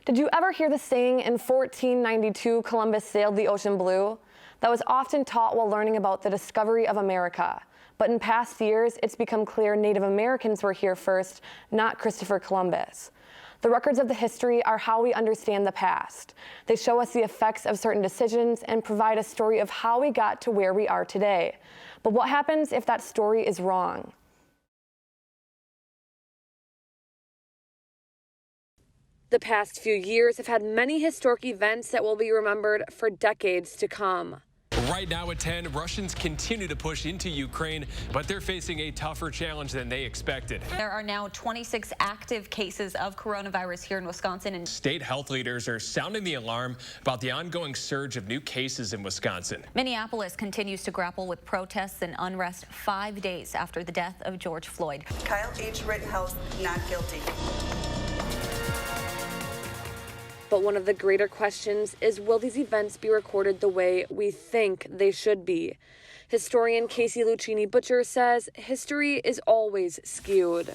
Did you ever hear the saying, in 1492, Columbus sailed the ocean blue? That was often taught while learning about the discovery of America. But in past years, it's become clear Native Americans were here first, not Christopher Columbus. The records of the history are how we understand the past. They show us the effects of certain decisions and provide a story of how we got to where we are today. But what happens if that story is wrong? The past few years have had many historic events that will be remembered for decades to come. Right now at 10, Russians continue to push into Ukraine, but they're facing a tougher challenge than they expected. There are now 26 active cases of coronavirus here in Wisconsin. And state health leaders are sounding the alarm about the ongoing surge of new cases in Wisconsin. Minneapolis continues to grapple with protests and unrest 5 days after the death of George Floyd. Kyle H. Rittenhouse, not guilty. But one of the greater questions is, will these events be recorded the way we think they should be? Historian Kacie Luccini Butcher says history is always skewed.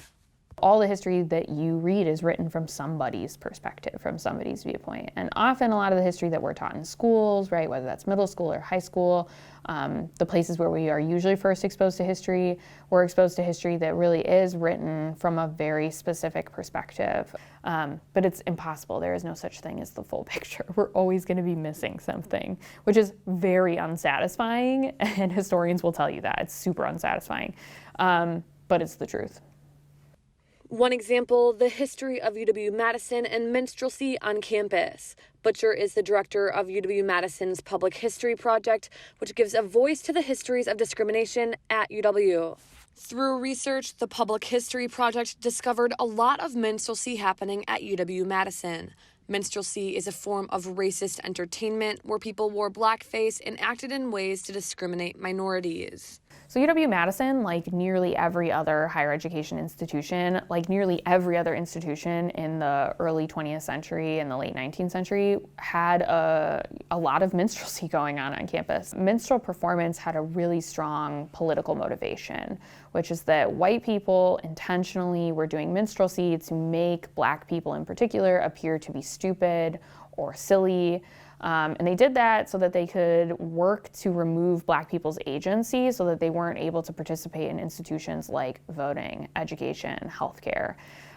All the history that you read is written from somebody's perspective, from somebody's viewpoint. And often a lot of the history that we're taught in schools, right, whether that's middle school or high school, the places where we are usually first exposed to history, we're exposed to history that really is written from a very specific perspective. But it's impossible. There is no such thing as the full picture. We're always going to be missing something, which is very unsatisfying, and historians will tell you that. It's super unsatisfying, but it's the truth. One example, the history of UW-Madison and minstrelsy on campus. Butcher is the director of UW-Madison's Public History Project, which gives a voice to the histories of discrimination at UW. Through research, the Public History Project discovered a lot of minstrelsy happening at UW-Madison. Minstrelsy is a form of racist entertainment where people wore blackface and acted in ways to discriminate minorities. So UW-Madison, like nearly every other higher education institution, like nearly every other institution in the early 20th century and the late 19th century, had a lot of minstrelsy going on campus. Minstrel performance had a really strong political motivation, which is that white people intentionally were doing minstrelsy to make black people in particular appear to be stupid or silly. And they did that so that they could work to remove black people's agency so that they weren't able to participate in institutions like voting, education, healthcare.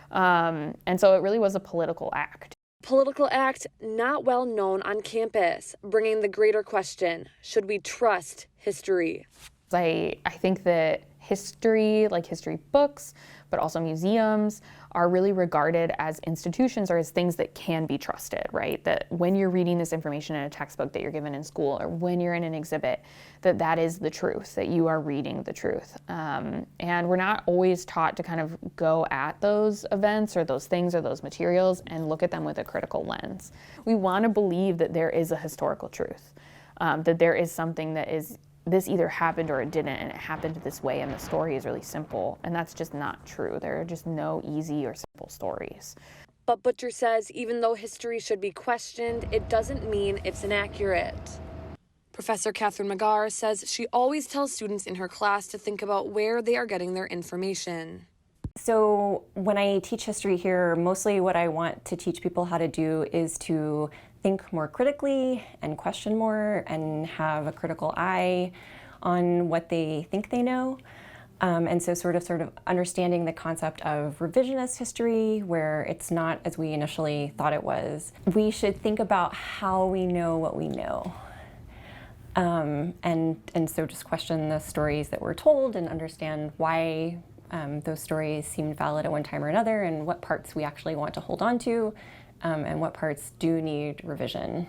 And so it really was a political act. Political act not well known on campus, bringing the greater question, should we trust history? I think that history, like history books, but also museums, are really regarded as institutions or as things that can be trusted, right? That when you're reading this information in a textbook that you're given in school or when you're in an exhibit, that is the truth, that you are reading the truth. And we're not always taught to kind of go at those events or those things or those materials and look at them with a critical lens. We want to believe that there is a historical truth, that there is something that is this either happened or it didn't, and it happened this way, and the story is really simple. And that's just not true. There are just no easy or simple stories. But Butcher says even though history should be questioned, it doesn't mean it's inaccurate. Professor Kathryn McGarr says she always tells students in her class to think about where they are getting their information. So when I teach history here, mostly what I want to teach people how to do is to think more critically and question more and have a critical eye on what they think they know. And so sort of understanding the concept of revisionist history, where it's not as we initially thought it was. We should think about how we know what we know. And so just question the stories that we're told and understand why those stories seemed valid at one time or another, and what parts we actually want to hold on to, and what parts do need revision.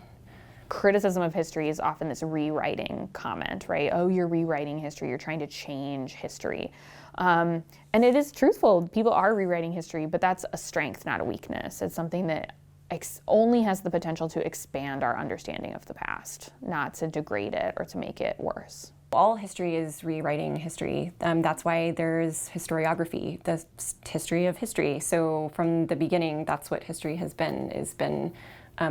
Criticism of history is often this rewriting comment, right? Oh, you're rewriting history, you're trying to change history. And it is truthful, people are rewriting history, but that's a strength, not a weakness. It's something that only has the potential to expand our understanding of the past, not to degrade it or to make it worse. All history is rewriting history. That's why there's historiography, the history of history. So from the beginning, that's what history has been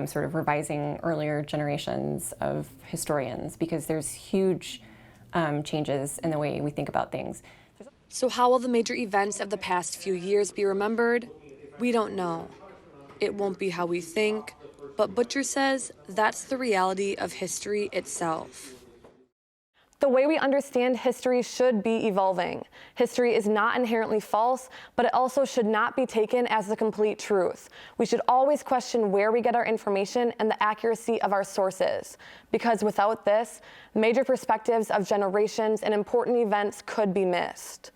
sort of revising earlier generations of historians, because there's huge changes in the way we think about things. So how will the major events of the past few years be remembered? We don't know. it won't be how we think, but Butcher says that's the reality of history itself. The way we understand history should be evolving. History is not inherently false, but it also should not be taken as the complete truth. We should always question where we get our information and the accuracy of our sources, because without this, major perspectives of generations and important events could be missed.